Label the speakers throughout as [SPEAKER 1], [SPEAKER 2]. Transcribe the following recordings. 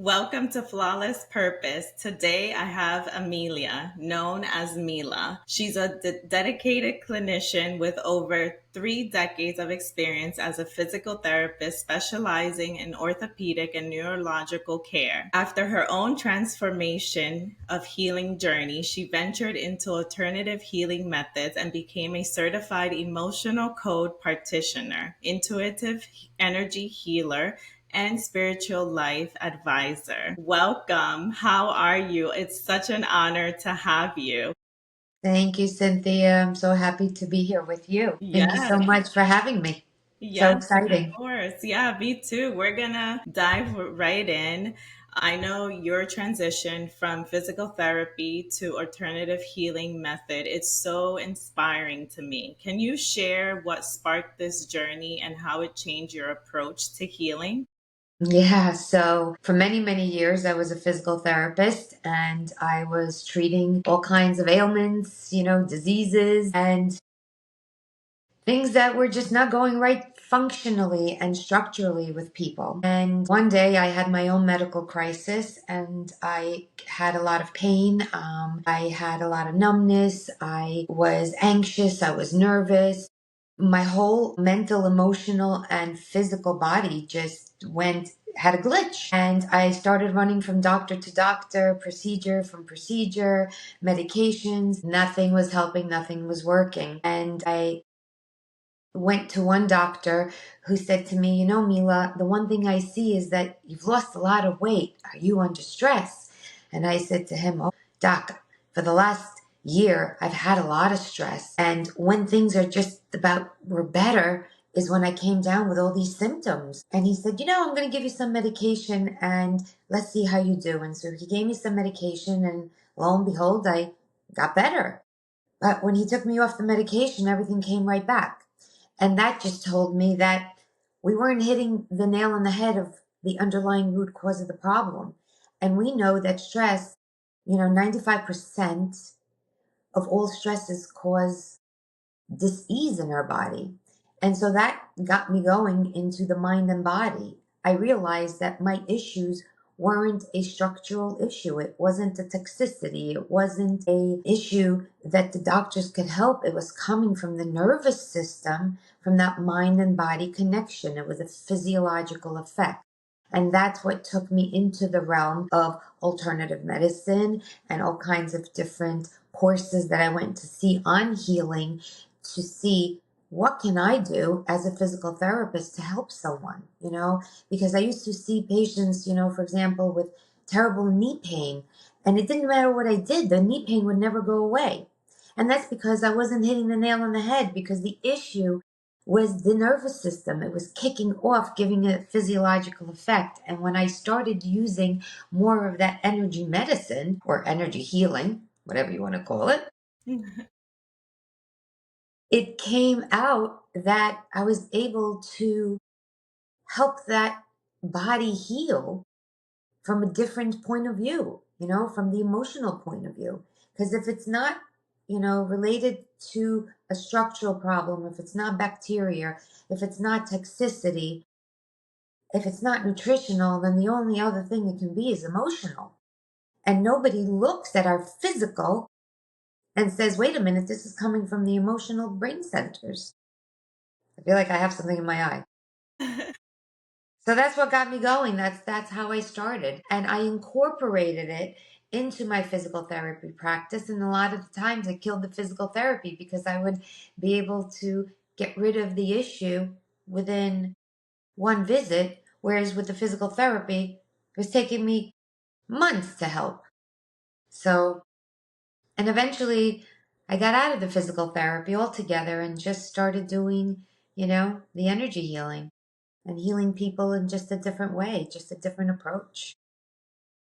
[SPEAKER 1] Welcome to Flawless Purpose. Today I have Amelia, known as Mila. She's a dedicated clinician with over 3 decades of experience as a physical therapist specializing in orthopedic and neurological care. After her own transformation of healing journey, she ventured into alternative healing methods and became a certified emotional code practitioner, intuitive energy healer, and spiritual life advisor. Welcome. How are you? It's such an honor to have you.
[SPEAKER 2] Thank you, Cynthia. I'm so happy to be here with you. Thank you so
[SPEAKER 1] Yes.
[SPEAKER 2] much for having me. So
[SPEAKER 1] Yes, of
[SPEAKER 2] exciting.
[SPEAKER 1] course. Yeah, me too. We're gonna dive right in. I know your transition from physical therapy to alternative healing method. It's so inspiring to me. Can you share what sparked this journey and how it changed your approach to healing?
[SPEAKER 2] Yeah, so for many, many years, I was a physical therapist and I was treating all kinds of ailments, diseases and things that were just not going right functionally and structurally with people. And one day I had my own medical crisis and I had a lot of pain. I had a lot of numbness. I was anxious. I was nervous. My whole mental, emotional, and physical body just had a glitch. And I started running from doctor to doctor, procedure from procedure, medications. Nothing was helping, nothing was working. And I went to one doctor who said to me, Mila, the one thing I see is that you've lost a lot of weight. Are you under stress? And I said to him, Oh, doc, for the last year, I've had a lot of stress. And when things are just about were better is when I came down with all these symptoms. And he said, I'm going to give you some medication and let's see how you do. And so he gave me some medication and lo and behold, I got better. But when he took me off the medication, everything came right back. And that just told me that we weren't hitting the nail on the head of the underlying root cause of the problem. And we know that stress, 95% of all stresses cause dis-ease in our body. And so that got me going into the mind and body. I realized that my issues weren't a structural issue. It wasn't a toxicity. It wasn't a issue that the doctors could help. It was coming from the nervous system, from that mind and body connection. It was a physiological effect. And that's what took me into the realm of alternative medicine and all kinds of different courses that I went to see on healing to see what can I do as a physical therapist to help someone, because I used to see patients, for example, with terrible knee pain, and it didn't matter what I did, the knee pain would never go away. And that's because I wasn't hitting the nail on the head, because the issue was the nervous system. It was kicking off, giving a physiological effect. And when I started using more of that energy medicine or energy healing, whatever you want to call it, it came out that I was able to help that body heal from a different point of view, from the emotional point of view. Because if it's not, related to a structural problem, if it's not bacteria, if it's not toxicity, if it's not nutritional, then the only other thing it can be is emotional. And nobody looks at our physical and says, wait a minute, this is coming from the emotional brain centers. I feel like I have something in my eye. So that's what got me going. That's how I started. And I incorporated it into my physical therapy practice. And a lot of the times it killed the physical therapy because I would be able to get rid of the issue within one visit. Whereas with the physical therapy, it was taking me months to help. So, and eventually I got out of the physical therapy altogether and just started doing, the energy healing and healing people in just a different way, just a different approach.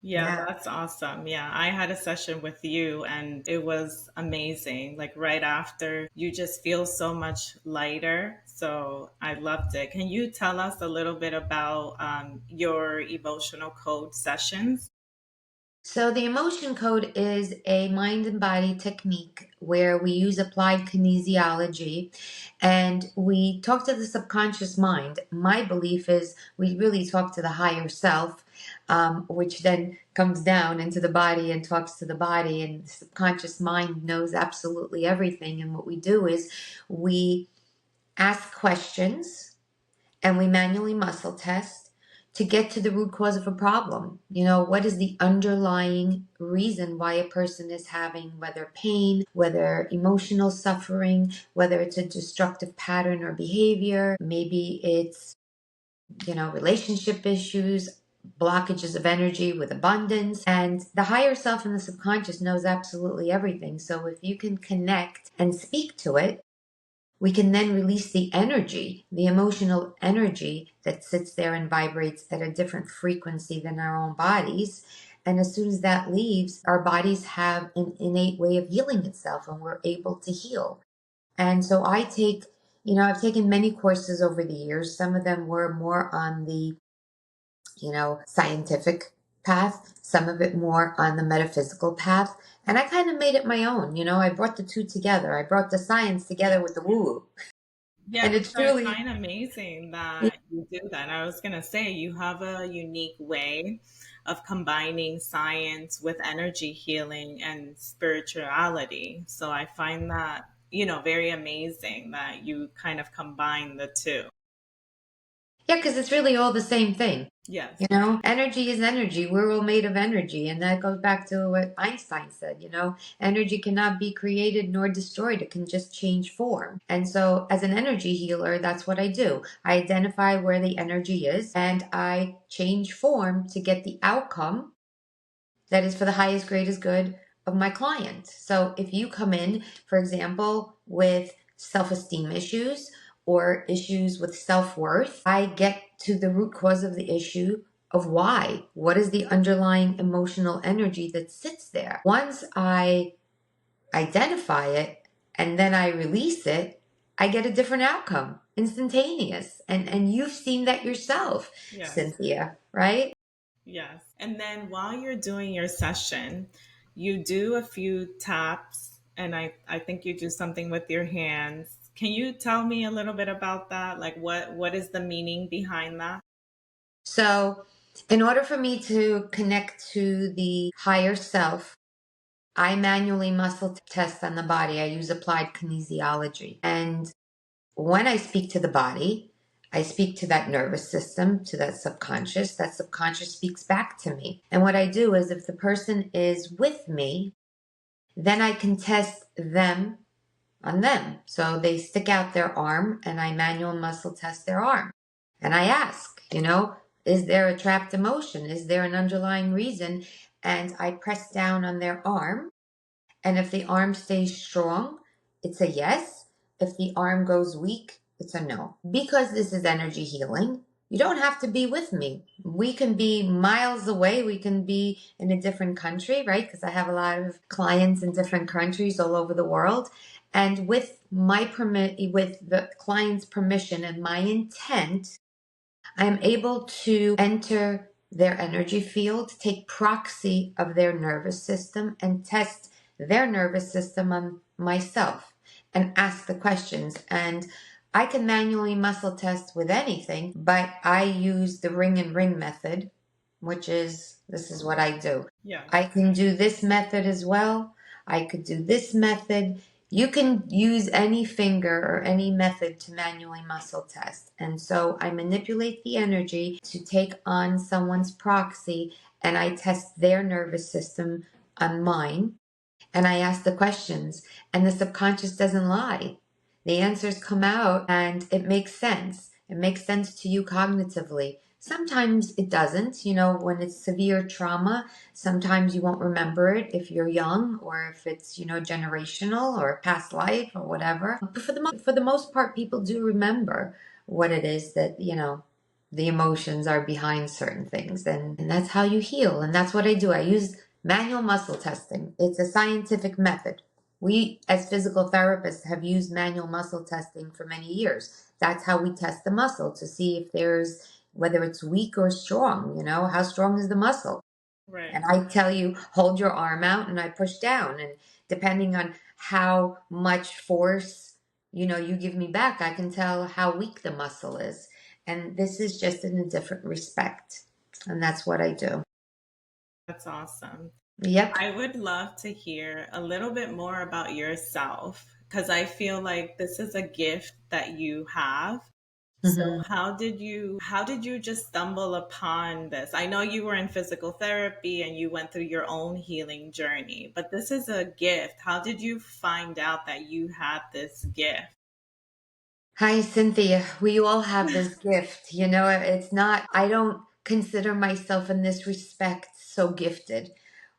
[SPEAKER 1] Yeah,
[SPEAKER 2] Yeah.
[SPEAKER 1] that's awesome. Yeah, I had a session with you and it was amazing. Like right after, you just feel so much lighter. So I loved it. Can you tell us a little bit about your emotional code sessions?
[SPEAKER 2] So the emotion code is a mind and body technique where we use applied kinesiology and we talk to the subconscious mind. My belief is we really talk to the higher self. which then comes down into the body and talks to the body. And the subconscious mind knows absolutely everything. And what we do is we ask questions and we manually muscle test to get to the root cause of a problem. You know, what is the underlying reason why a person is having whether pain, whether emotional suffering, whether it's a destructive pattern or behavior, maybe it's, you know, relationship issues, blockages of energy with abundance. And the higher self and the subconscious knows absolutely everything. So if you can connect and speak to it, we can then release the energy, the emotional energy that sits there and vibrates at a different frequency than our own bodies. And as soon as that leaves, our bodies have an innate way of healing itself and we're able to heal. And so I take, you know, I've taken many courses over the years. Some of them were more on the, you know, scientific path, some of it more on the metaphysical path. And I kind of made it my own. You know, I brought the two together. I brought the science together with
[SPEAKER 1] Yes.
[SPEAKER 2] the woo woo.
[SPEAKER 1] Yeah,
[SPEAKER 2] And it's
[SPEAKER 1] so I
[SPEAKER 2] truly,
[SPEAKER 1] find amazing that you do that. I was gonna say you have a unique way of combining science with energy healing and spirituality. So I find that, very amazing that you kind of combine the two.
[SPEAKER 2] yeah, because it's really all the same thing.
[SPEAKER 1] Yes.
[SPEAKER 2] You know, energy is energy. We're all made of energy. And that goes back to what Einstein said, you know, energy cannot be created nor destroyed. It can just change form. And so, as an energy healer, that's what I do. I identify where the energy is and I change form to get the outcome that is for the highest, greatest good of my client. So if you come in, for example, with self esteem issues or issues with self worth, I get to the root cause of the issue of why. What is the underlying emotional energy that sits there? Once I identify it and then I release it, I get a different outcome, instantaneous. And you've seen that yourself,
[SPEAKER 1] Yes.
[SPEAKER 2] Cynthia, right?
[SPEAKER 1] Yes. And then while you're doing your session, you do a few taps, and I think you do something with your hands. Can you tell me a little bit about that? Like what is the meaning behind that?
[SPEAKER 2] So, in order for me to connect to the higher self, I manually muscle test on the body. I use applied kinesiology. And when I speak to the body, I speak to that nervous system, to that subconscious speaks back to me. And what I do is if the person is with me, then I can test them on them. So they stick out their arm and I manual muscle test their arm. And I ask, you know, is there a trapped emotion? Is there an underlying reason? And I press down on their arm. And if the arm stays strong, it's a yes. If the arm goes weak, it's a no. Because this is energy healing, you don't have to be with me. We can be miles away. We can be in a different country, right? Because I have a lot of clients in different countries all over the world. And with my permit, with the client's permission and my intent, I'm able to enter their energy field, take proxy of their nervous system, and test their nervous system on myself and ask the questions. And I can manually muscle test with anything, but I use the ring and ring method, which is this is what I do.
[SPEAKER 1] Yes.
[SPEAKER 2] I can do this method as well. I could do this method. You can use any finger or any method to manually muscle test. And so I manipulate the energy to take on someone's proxy and I test their nervous system on mine and I ask the questions and the subconscious doesn't lie. The answers come out and it makes sense. It makes sense to you cognitively. Sometimes it doesn't, you know, when it's severe trauma, sometimes you won't remember it if you're young or if it's, you know, generational or past life or whatever. But for the most part, people do remember what it is that, you know, the emotions are behind certain things. And that's how you heal. And that's what I do. I use manual muscle testing. It's a scientific method. We, as physical therapists, have used manual muscle testing for many years. That's how we test the muscle to see if there's, whether it's weak or strong, you know, how strong is the muscle.
[SPEAKER 1] Right.
[SPEAKER 2] And I tell you, hold your arm out and I push down. And depending on how much force, you know, you give me back, I can tell how weak the muscle is. And this is just in a different respect. And that's what I do.
[SPEAKER 1] That's awesome.
[SPEAKER 2] Yep.
[SPEAKER 1] I would love to hear a little bit more about yourself because I feel like this is a gift that you have. So
[SPEAKER 2] Hmm.
[SPEAKER 1] how did you just stumble upon this? I know you were in physical therapy and you went through your own healing journey, but this is a gift. How did you find out that you had this gift?
[SPEAKER 2] Hi, Cynthia. We all have this gift. It's not, I don't consider myself in this respect so gifted.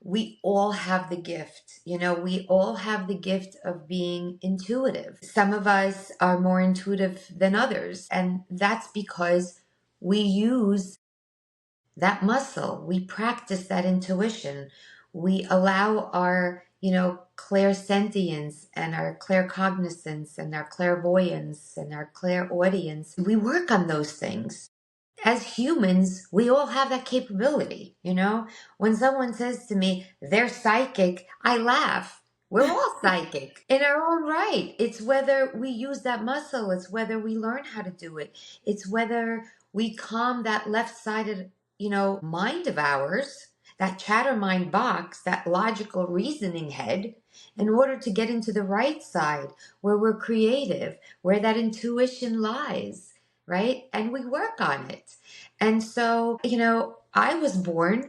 [SPEAKER 2] We all have the gift. We all have the gift of being intuitive. Some of us are more intuitive than others, and that's because we use that muscle. We practice that intuition. We allow our, clairsentience and our claircognizance and our clairvoyance and our clairaudience. We work on those things. As humans, we all have that capability. When someone says to me, they're psychic, I laugh. We're all psychic in our own right. It's whether we use that muscle, it's whether we learn how to do it, it's whether we calm that left sided, mind of ours, that chatter mind box, that logical reasoning head, in order to get into the right side where we're creative, where that intuition lies, right? And we work on it. And so, I was born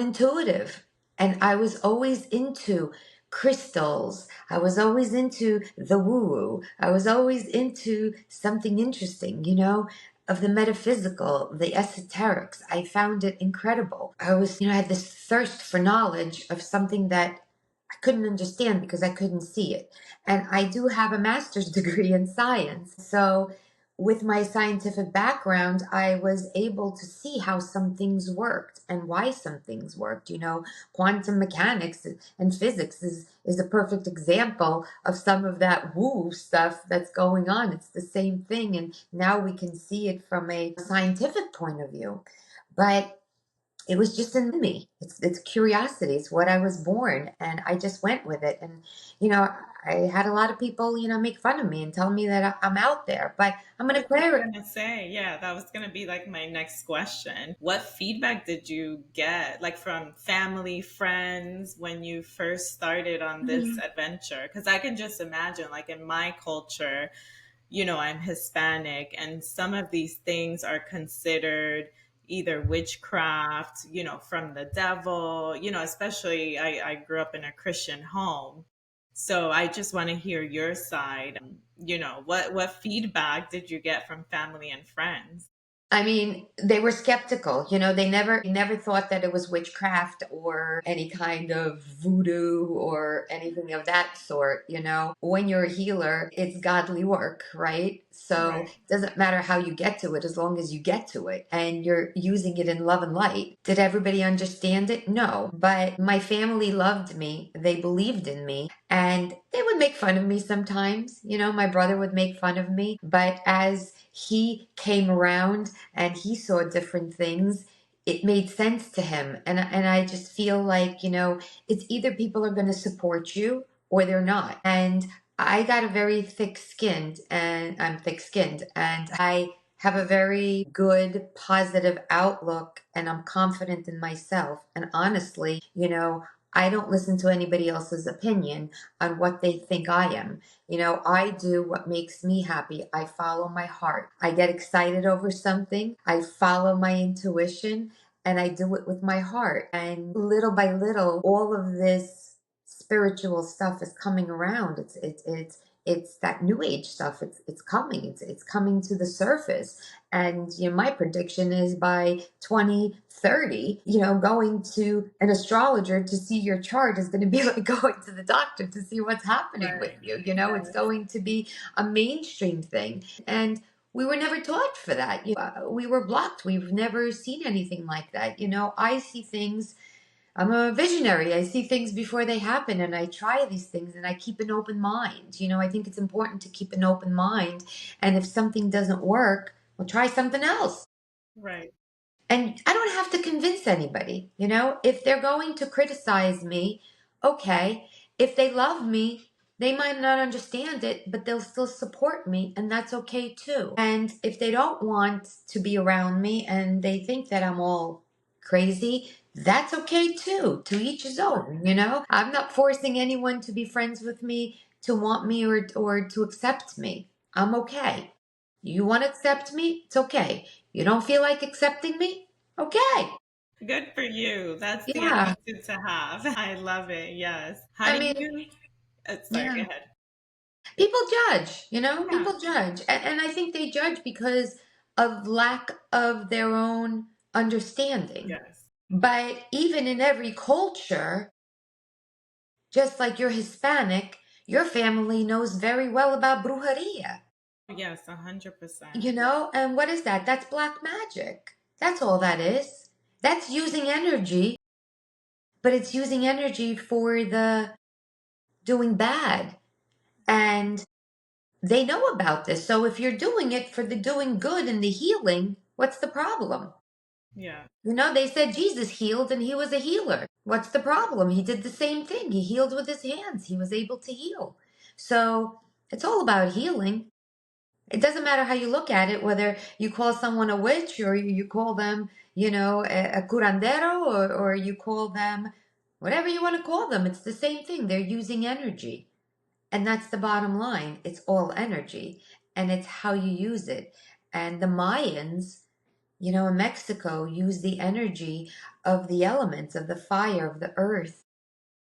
[SPEAKER 2] intuitive, and I was always into crystals. I was always into the woo-woo. I was always into something interesting, of the metaphysical, the esoterics. I found it incredible. I had this thirst for knowledge of something that I couldn't understand because I couldn't see it. And I do have a master's degree in science. So, with my scientific background, I was able to see how some things worked and why some things worked. Quantum mechanics and physics is a perfect example of some of that woo stuff that's going on. It's the same thing. And now we can see it from a scientific point of view. But it was just in me. It's curiosity. It's what I was born, and I just went with it. And you know, I had a lot of people, make fun of me and tell me that I'm out there, but I'm
[SPEAKER 1] I
[SPEAKER 2] gonna
[SPEAKER 1] was just
[SPEAKER 2] clear it.
[SPEAKER 1] gonna say, yeah, that was gonna be like my next question. What feedback did you get, like from family, friends, when you first started on this
[SPEAKER 2] Mhm.
[SPEAKER 1] adventure? Because I can just imagine, like in my culture, I'm Hispanic, and some of these things are considered either witchcraft, from the devil, especially I grew up in a Christian home. So I just want to hear your side. What feedback did you get from family and friends?
[SPEAKER 2] I mean, they were skeptical. They never thought that it was witchcraft or any kind of voodoo or anything of that sort. When you're a healer, it's godly work, right? So
[SPEAKER 1] Right.
[SPEAKER 2] it doesn't matter how you get to it as long as you get to it and you're using it in love and light. Did everybody understand it? No. But my family loved me. They believed in me, and they would make fun of me sometimes. My brother would make fun of me. But as he came around and he saw different things, it made sense to him. And I just feel like, it's either people are going to support you or they're not. And I got a very thick skinned, and I'm thick skinned, and I have a very good positive outlook, and I'm confident in myself. And honestly, I don't listen to anybody else's opinion on what they think I am. I do what makes me happy. I follow my heart. I get excited over something. I follow my intuition, and I do it with my heart. And little by little, all of this spiritual stuff is coming around. It's that new age stuff. It's coming. It's coming to the surface. And my prediction is by 2030, going to an astrologer to see your chart is going to be like going to the doctor to see what's happening with
[SPEAKER 1] Right.
[SPEAKER 2] you. It's going to be a mainstream thing. And we were never taught for that. We were blocked. We've never seen anything like that. I see things. I'm a visionary. I see things before they happen, and I try these things, and I keep an open mind. I think it's important to keep an open mind. And if something doesn't work, well, try something else.
[SPEAKER 1] Right.
[SPEAKER 2] And I don't have to convince anybody. If they're going to criticize me, okay. If they love me, They might not understand it, but they'll still support me, and that's okay too. And if they don't want to be around me and they think that I'm all crazy, that's okay too. To each his own, you know? I'm not forcing anyone to be friends with me, to want me, or to accept me. I'm okay. You want to accept me? It's okay. You don't feel like accepting me? Okay.
[SPEAKER 1] Good for you. That's the
[SPEAKER 2] Yeah.
[SPEAKER 1] attitude to have. I love it. Yes. How
[SPEAKER 2] I
[SPEAKER 1] do
[SPEAKER 2] mean,
[SPEAKER 1] you? Sorry, go
[SPEAKER 2] yeah.
[SPEAKER 1] ahead.
[SPEAKER 2] People judge, you know,
[SPEAKER 1] Yeah.
[SPEAKER 2] people judge. And I think they judge because of lack of their own understanding.
[SPEAKER 1] Yes.
[SPEAKER 2] But even in every culture, just like you're Hispanic, your family knows very well about brujeria,
[SPEAKER 1] Yes, 100%.
[SPEAKER 2] you know? And what is that? That's black magic. That's all that is. That's using energy, but it's using energy for the doing bad. And they know about this. So if you're doing it for the doing good and the healing, what's the problem?
[SPEAKER 1] Yeah.
[SPEAKER 2] You know, they said Jesus healed and he was a healer. What's the problem? He did the same thing. He healed with his hands. He was able to heal. So it's all about healing. It doesn't matter how you look at it, whether you call someone a witch or you call them, you know, a curandero, or you call them whatever you want to call them. It's the same thing. They're using energy. And that's the bottom line. It's all energy and it's how you use it. And the Mayans, you know, in Mexico, use the energy of the elements, of the fire, of the earth,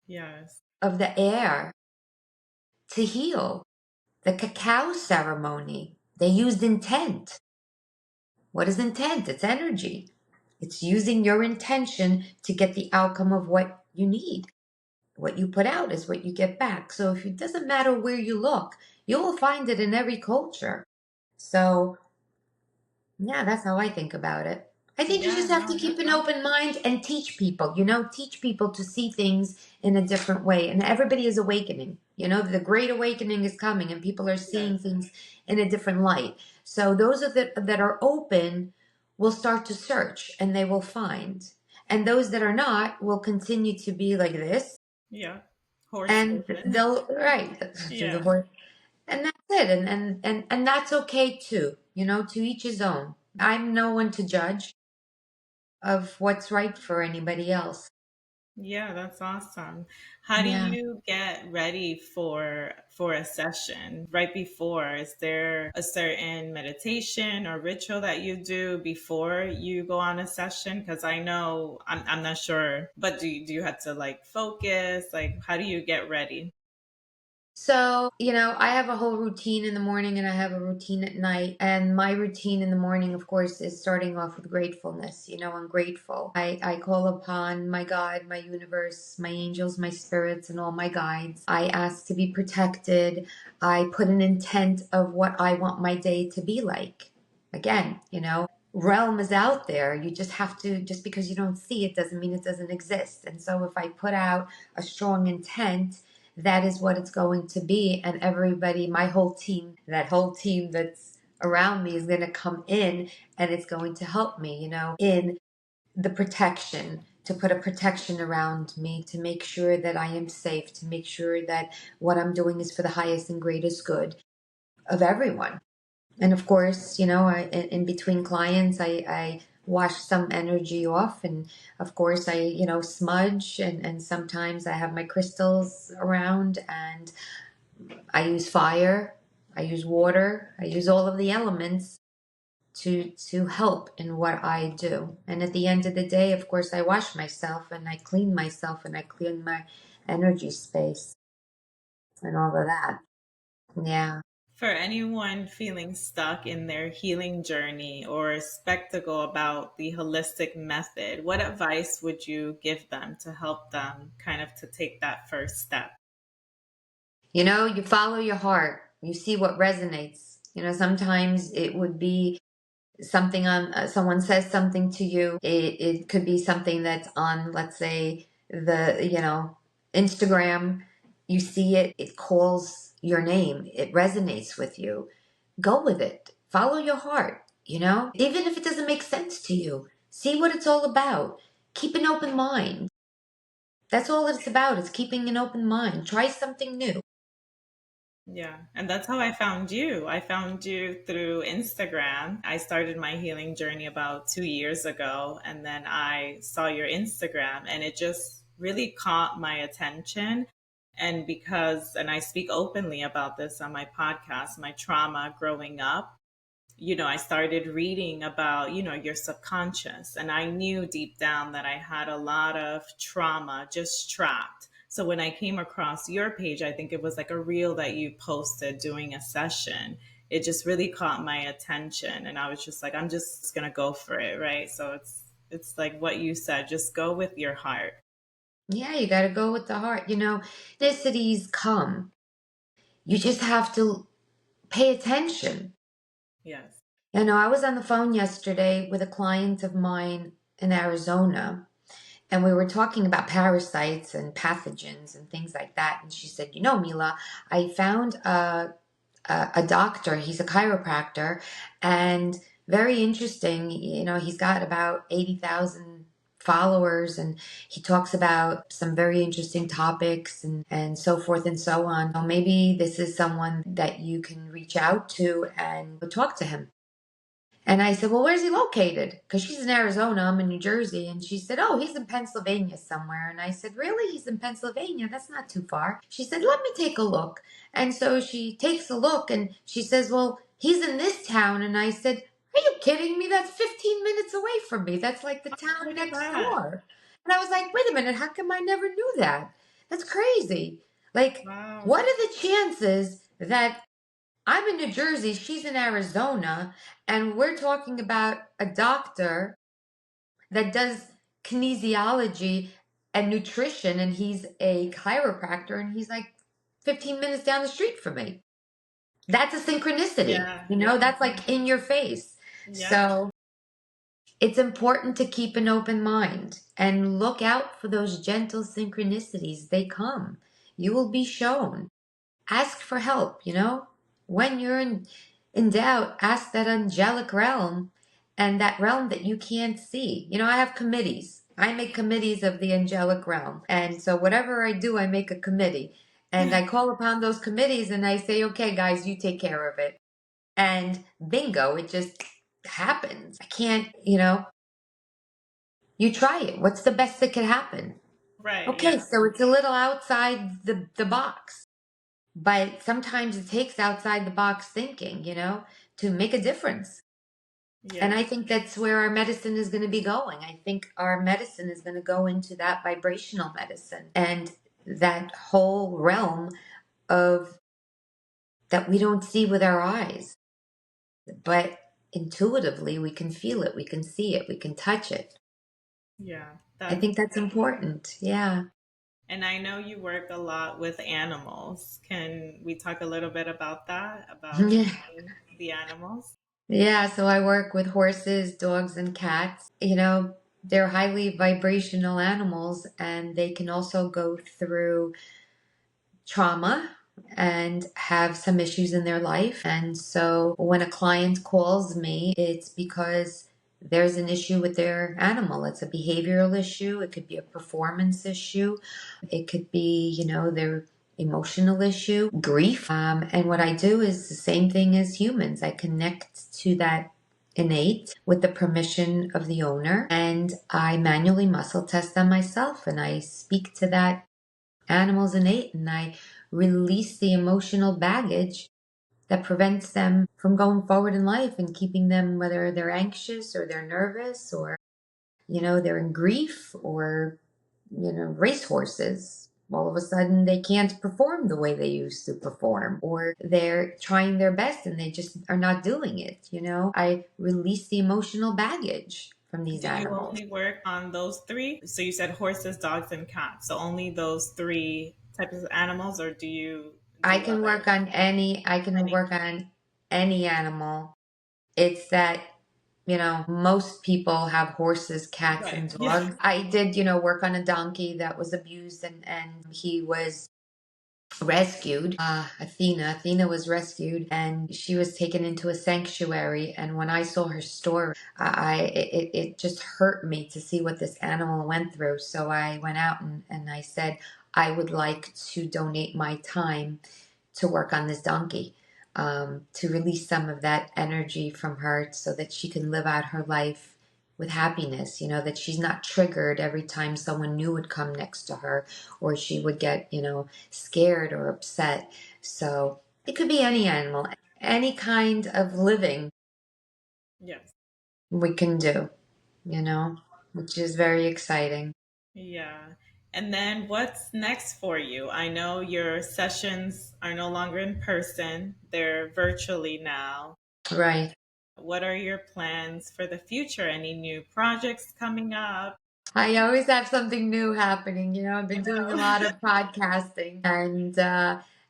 [SPEAKER 1] Yes.
[SPEAKER 2] of the air to heal. The cacao ceremony, they used intent. What is intent? It's energy. It's using your intention to get the outcome of what you need. What you put out is what you get back. So if it doesn't matter where you look, you will find it in every culture. So yeah, that's how I think about it. I think you
[SPEAKER 1] Yeah,
[SPEAKER 2] just have to
[SPEAKER 1] no,
[SPEAKER 2] keep
[SPEAKER 1] that's
[SPEAKER 2] an
[SPEAKER 1] awesome.
[SPEAKER 2] open mind and teach people, you know, teach people to see things in a different way. And everybody is awakening. You know, the great awakening is coming and people are seeing
[SPEAKER 1] Yes.
[SPEAKER 2] things in a different light. So those of that are open will start to search and they will find. And those that are not will continue to be like this
[SPEAKER 1] Yeah. Horse
[SPEAKER 2] and
[SPEAKER 1] vision.
[SPEAKER 2] they'll right through the
[SPEAKER 1] Yeah.
[SPEAKER 2] horse, and that's it, and that's okay too, you know, to each his own. I'm no one to judge of what's right for anybody else.
[SPEAKER 1] Yeah, that's awesome. How do
[SPEAKER 2] Yeah.
[SPEAKER 1] you get ready for a session right before? Is there a certain meditation or ritual that you do before you go on a session? Because I know I'm not sure, but do you have to like focus? Like, how do you get ready?
[SPEAKER 2] So, you know, I have a whole routine in the morning and I have a routine at night. And my routine in the morning, of course, is starting off with gratefulness. You know, I'm grateful. I call upon my God, my universe, my angels, my spirits, and all my guides. I ask to be protected. I put an intent of what I want my day to be like. Again, you know, realm is out there. You just have to, just because you don't see it doesn't mean it doesn't exist. And so if I put out a strong intent, that is what it's going to be. And everybody, my whole team, that whole team that's around me is going to come in and it's going to help me, you know, in the protection, to put a protection around me, to make sure that I am safe, to make sure that what I'm doing is for the highest and greatest good of everyone. And of course, you know, in between clients, I wash some energy off. And of course, I, you know, smudge. And sometimes I have my crystals around and I use fire, I use water, I use all of the elements to help in what I do. And at the end of the day, of course, I wash myself and I clean myself and I clean my energy space and all of that. Yeah.
[SPEAKER 1] For anyone feeling stuck in their healing journey or skeptical about the holistic method, what advice would you give them to help them kind of to take that first step?
[SPEAKER 2] You know, you follow your heart. You see what resonates. You know, sometimes it would be something on someone says something to you. It could be something that's on, let's say, the, you know, Instagram. You see it, it calls your name. It resonates with you. Go with it. Follow your heart, you know? Even if it doesn't make sense to you. See what it's all about. Keep an open mind. That's all it's about, is keeping an open mind. Try something new.
[SPEAKER 1] Yeah. And that's how I found you. I found you through Instagram. I started my healing journey about 2 years ago. And then I saw your Instagram and it just really caught my attention. And I speak openly about this on my podcast, my trauma growing up, I started reading about, your subconscious. And I knew deep down that I had a lot of trauma just trapped. So when I came across your page, I think it was like a reel that you posted doing a session. It just really caught my attention. And I was just like, I'm just going to go for it. Right. So it's like what you said, just go with your heart.
[SPEAKER 2] Yeah, you got to go with the heart. Synchronicities come. You just have to pay attention.
[SPEAKER 1] Yes.
[SPEAKER 2] I was on the phone yesterday with a client of mine in Arizona, and we were talking about parasites and pathogens and things like that. And she said, Mila, I found a doctor. He's a chiropractor, and very interesting. He's got about 80,000 followers, and he talks about some very interesting topics and so forth and so on. So maybe this is someone that you can reach out to and talk to him. And I said, well, where's he located? Because she's in Arizona, I'm in New Jersey. And she said, oh, he's in Pennsylvania somewhere. And I said, really? He's in Pennsylvania? That's not too far. She said, let me take a look. And so she takes a look and she says, well, he's in this town. And I said, are you kidding me? That's 15 minutes away from me. That's like the town
[SPEAKER 1] Look at
[SPEAKER 2] next
[SPEAKER 1] that.
[SPEAKER 2] door. And I was like, wait a minute, how come I never knew that? That's crazy. Like,
[SPEAKER 1] Wow.
[SPEAKER 2] what are the chances that I'm in New Jersey, she's in Arizona, and we're talking about a doctor that does kinesiology and nutrition, and he's a chiropractor, and he's like 15 minutes down the street from me. That's a synchronicity,
[SPEAKER 1] Yeah.
[SPEAKER 2] that's like in your face.
[SPEAKER 1] Yeah.
[SPEAKER 2] So it's important to keep an open mind and look out for those gentle synchronicities. They come. You will be shown. Ask for help, when you're in doubt, ask that angelic realm and that realm that you can't see. I have committees. I make committees of the angelic realm, and so whatever I do, I make a committee, and I call upon those committees and I say, okay guys, you take care of it, and bingo, it just happens. I can't, you try it. What's the best that could happen?
[SPEAKER 1] Right.
[SPEAKER 2] Okay,
[SPEAKER 1] Yeah.
[SPEAKER 2] so it's a little outside the box. But sometimes it takes outside the box thinking, to make a difference. And
[SPEAKER 1] Yeah.
[SPEAKER 2] I think that's where our medicine is going to be going. I think our medicine is going to go into that vibrational medicine and that whole realm of that we don't see with our eyes, but intuitively we can feel it, we can see it, we can touch it.
[SPEAKER 1] Yeah.
[SPEAKER 2] I
[SPEAKER 1] That
[SPEAKER 2] think that's important. Yeah.
[SPEAKER 1] And I know you work a lot with animals. Can we talk a little bit about that, about
[SPEAKER 2] Yeah.
[SPEAKER 1] the animals?
[SPEAKER 2] Yeah, so I work with horses, dogs, and cats. They're highly vibrational animals and they can also go through trauma and have some issues in their life. And so when a client calls me, it's because there's an issue with their animal. It's a behavioral issue, it could be a performance issue, it could be, their emotional issue, grief. And what I do is the same thing as humans. I connect to that innate with the permission of the owner, and I manually muscle test them myself, and I speak to that animal's innate, and I release the emotional baggage that prevents them from going forward in life and keeping them, whether they're anxious or they're nervous or they're in grief, or racehorses, all of a sudden they can't perform the way they used to perform, or they're trying their best and they just are not doing it. I release the emotional baggage from these
[SPEAKER 1] Do you
[SPEAKER 2] animals.
[SPEAKER 1] only work on those three? So you said horses, dogs, and cats. So only those three types of animals, or do you
[SPEAKER 2] I
[SPEAKER 1] do
[SPEAKER 2] can
[SPEAKER 1] other
[SPEAKER 2] work on any I can
[SPEAKER 1] any?
[SPEAKER 2] work on any animal. It's that most people have horses, cats,
[SPEAKER 1] Right.
[SPEAKER 2] and
[SPEAKER 1] Yeah.
[SPEAKER 2] dogs. I did, work on a donkey that was abused, and he was rescued. Athena was rescued, and she was taken into a sanctuary. And when I saw her story, it just hurt me to see what this animal went through. So I went out and I said, I would like to donate my time to work on this donkey, to release some of that energy from her so that she can live out her life with happiness, that she's not triggered every time someone new would come next to her, or she would get, scared or upset. So it could be any animal, any kind of living
[SPEAKER 1] Yes.
[SPEAKER 2] we can do, you know, which is very exciting.
[SPEAKER 1] Yeah. And then what's next for you? I know your sessions are no longer in person, they're virtually now.
[SPEAKER 2] Right.
[SPEAKER 1] What are your plans for the future? Any new projects coming up?
[SPEAKER 2] I always have something new happening. I've
[SPEAKER 1] I
[SPEAKER 2] been doing a lot
[SPEAKER 1] know.
[SPEAKER 2] of podcasting, and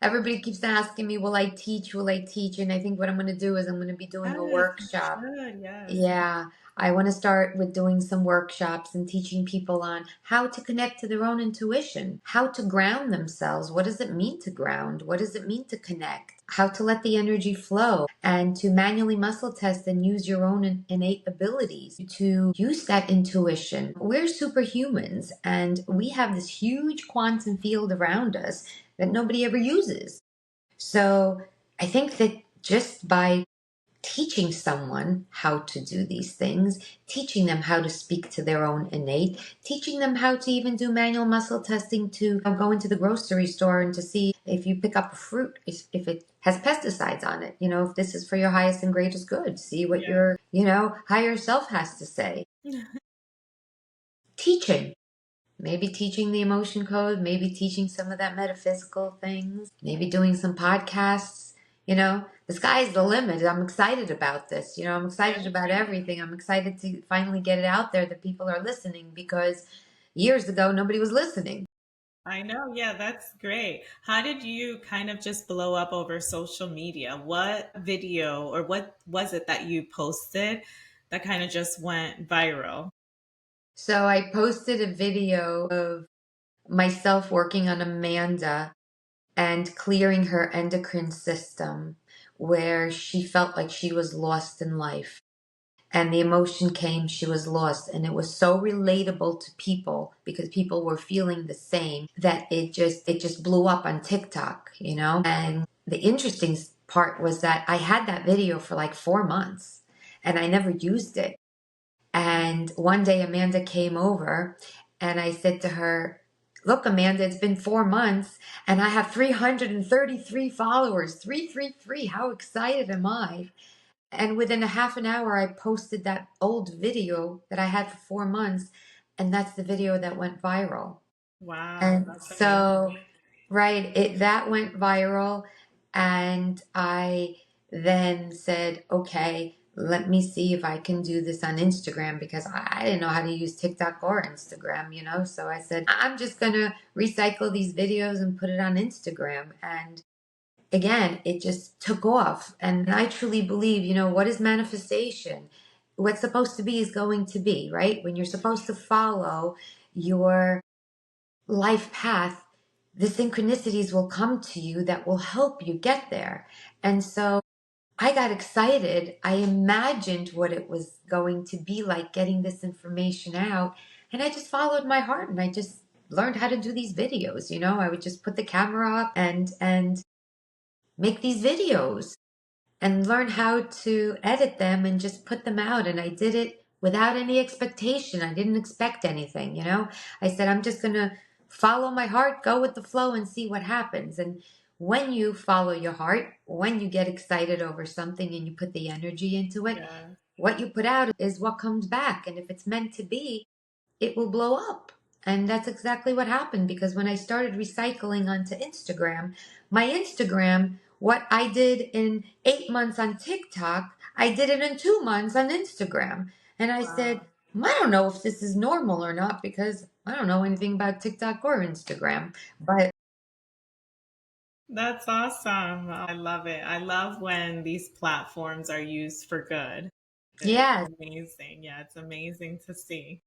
[SPEAKER 2] everybody keeps asking me, will I teach? Will I teach? And I think what I'm going to do is I'm going to be doing a
[SPEAKER 1] Yes, you
[SPEAKER 2] workshop.
[SPEAKER 1] should. Yes.
[SPEAKER 2] Yeah, I want to start with doing some workshops and teaching people on how to connect to their own intuition, how to ground themselves. What does it mean to ground? What does it mean to connect? How to let the energy flow and to manually muscle test and use your own innate abilities to use that intuition. We're superhumans and we have this huge quantum field around us that nobody ever uses. So I think that just by teaching someone how to do these things, teaching them how to speak to their own innate, teaching them how to even do manual muscle testing to go into the grocery store and to see if you pick up a fruit, if it has pesticides on it, if this is for your highest and greatest good, see what
[SPEAKER 1] Yeah.
[SPEAKER 2] your, higher self has to say. Teaching. Maybe teaching the emotion code, maybe teaching some of that metaphysical things, maybe doing some podcasts. The sky's the limit. I'm excited about this. I'm excited about everything. I'm excited to finally get it out there that people are listening because years ago, nobody was listening.
[SPEAKER 1] I know. Yeah, that's great. How did you kind of just blow up over social media? What video or what was it that you posted that kind of just went viral?
[SPEAKER 2] So I posted a video of myself working on Amanda and clearing her endocrine system where she felt like she was lost in life. And the emotion came, she was lost. And it was so relatable to people because people were feeling the same that it just blew up on TikTok. And the interesting part was that I had that video for like 4 months and I never used it. And one day Amanda came over and I said to her, look, Amanda, it's been 4 months and I have 333 followers. 333. How excited am I? And within a half an hour, I posted that old video that I had for 4 months. And that's the video that went viral.
[SPEAKER 1] Wow,
[SPEAKER 2] And
[SPEAKER 1] that's
[SPEAKER 2] so,
[SPEAKER 1] amazing.
[SPEAKER 2] right, that went viral. And I then said, okay, let me see if I can do this on Instagram because I didn't know how to use TikTok or Instagram. So I said, I'm just going to recycle these videos and put it on Instagram. And again, it just took off. And I truly believe, what is manifestation? What's supposed to be is going to be, right? When you're supposed to follow your life path, the synchronicities will come to you that will help you get there. And so I got excited. I imagined what it was going to be like getting this information out. And I just followed my heart and I just learned how to do these videos. I would just put the camera up and make these videos and learn how to edit them and just put them out. And I did it without any expectation. I didn't expect anything. I said, I'm just going to follow my heart, go with the flow, and see what happens. And when you follow your heart, when you get excited over something and you put the energy into it,
[SPEAKER 1] Yeah.
[SPEAKER 2] what you put out is what comes back. And if it's meant to be, it will blow up. And that's exactly what happened because when I started recycling onto Instagram, my Instagram, what I did in 8 months on TikTok, I did it in 2 months on Instagram. And I said,
[SPEAKER 1] Wow.
[SPEAKER 2] I don't know if this is normal or not because I don't know anything about TikTok or Instagram. But
[SPEAKER 1] That's awesome. I love it. I love when these platforms are used for good. It's
[SPEAKER 2] yeah,
[SPEAKER 1] amazing. Yeah, it's amazing to see.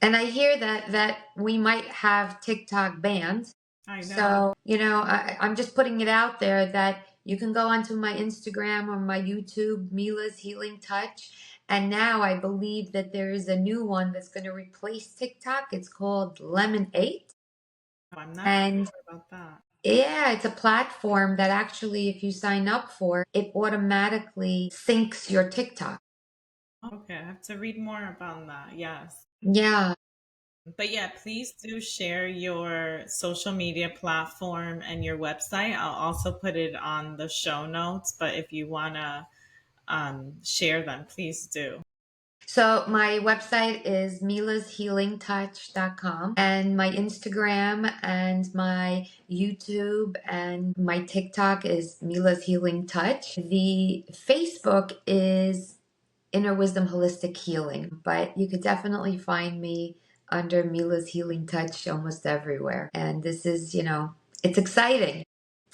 [SPEAKER 2] and I hear that we might have TikTok banned.
[SPEAKER 1] I know.
[SPEAKER 2] So, I'm just putting it out there that you can go onto my Instagram or my YouTube, Mila's Healing Touch. And now I believe that there is a new one that's going to replace TikTok. It's called Lemon 8.
[SPEAKER 1] I'm not
[SPEAKER 2] And
[SPEAKER 1] sure about that.
[SPEAKER 2] Yeah, it's a platform that actually, if you sign up for, it automatically syncs your TikTok.
[SPEAKER 1] Okay, I have to read more about that. Yes.
[SPEAKER 2] Yeah.
[SPEAKER 1] But yeah, please do share your social media platform and your website. I'll also put it on the show notes, but if you want to share them, please do.
[SPEAKER 2] So my website is milashealingtouch.com, and my Instagram and my YouTube and my TikTok is Mila's Healing Touch. The Facebook is Inner Wisdom Holistic Healing, but you could definitely find me under Mila's Healing Touch almost everywhere. And this is, it's exciting.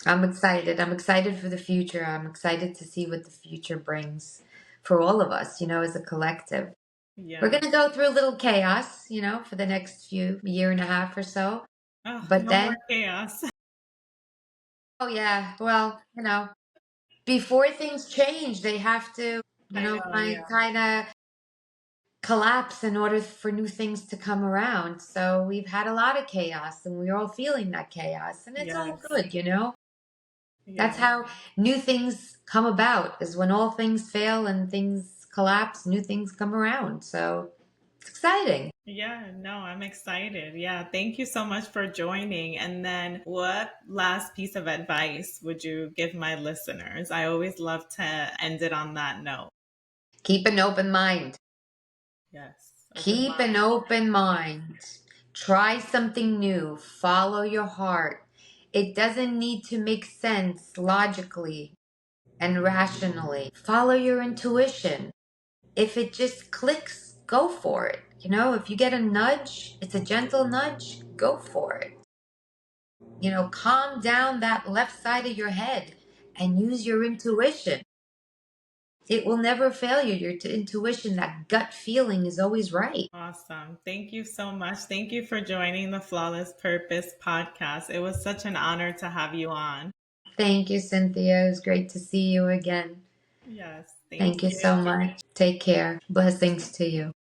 [SPEAKER 2] I'm excited. I'm excited for the future. I'm excited to see what the future brings for all of us, as a collective. We're
[SPEAKER 1] Yeah.
[SPEAKER 2] going to go through a little chaos, for the next year and a half or so.
[SPEAKER 1] Oh,
[SPEAKER 2] But
[SPEAKER 1] no more
[SPEAKER 2] then,
[SPEAKER 1] chaos.
[SPEAKER 2] oh yeah, well, before things change, they have to,
[SPEAKER 1] I know, yeah.
[SPEAKER 2] kind of collapse in order for new things to come around. So we've had a lot of chaos and we're all feeling that chaos and it's all
[SPEAKER 1] Yes.
[SPEAKER 2] good. That's
[SPEAKER 1] Yeah.
[SPEAKER 2] how new things come about, is when all things fail and things collapse, new things come around. So it's exciting.
[SPEAKER 1] Yeah, no, I'm excited. Yeah, thank you so much for joining. And then, what last piece of advice would you give my listeners? I always love to end it on that note.
[SPEAKER 2] Keep an open mind.
[SPEAKER 1] Yes, open
[SPEAKER 2] Keep an
[SPEAKER 1] mind.
[SPEAKER 2] open mind. Try something new. Follow your heart. It doesn't need to make sense logically and rationally. Follow your intuition. If it just clicks, go for it. If you get a nudge, it's a gentle nudge, go for it. Calm down that left side of your head and use your intuition. It will never fail you. Your intuition, that gut feeling is always right.
[SPEAKER 1] Awesome. Thank you so much. Thank you for joining the Flawless Purpose podcast. It was such an honor to have you on.
[SPEAKER 2] Thank you, Cynthia. It was great to see you again.
[SPEAKER 1] Yes, thank
[SPEAKER 2] Thank you
[SPEAKER 1] you.
[SPEAKER 2] so much. Take care. Blessings to you.